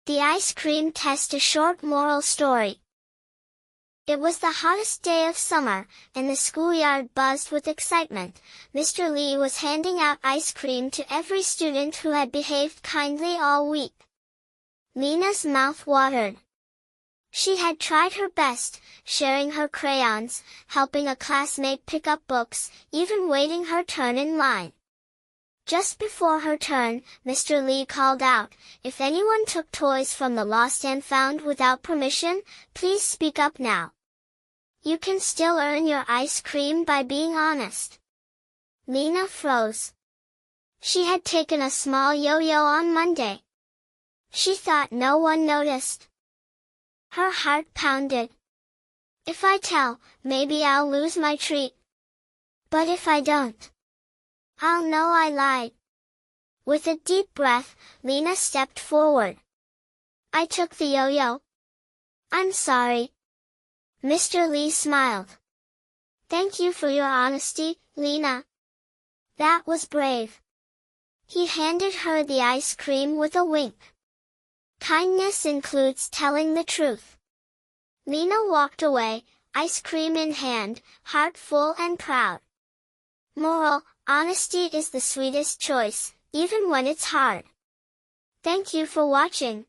The ice cream test. A short moral story. It was the hottest day of summer, and the schoolyard buzzed with excitement. Mr. Lee was handing out ice cream to every student who had behaved kindly all week. Lena's mouth watered. She had tried her best, sharing her crayons, helping a classmate pick up books, even waiting her turn in line. Just before her turn, Mr. Lee called out, "If anyone took toys from the lost and found without permission, please speak up now. You can still earn your ice cream by being honest." Lena froze. She had taken a small yo-yo on Monday. She thought no one noticed. Her heart pounded. If I tell, maybe I'll lose my treat. But if I don't, I'll know I lied. With a deep breath, Lena stepped forward. "I took the yo-yo. I'm sorry." Mr. Lee smiled. "Thank you for your honesty, Lena. That was brave." He handed her the ice cream with a wink. Kindness includes telling the truth. Lena walked away, ice cream in hand, heart full and proud. Moral: honesty is the sweetest choice, even when it's hard. Thank you for watching.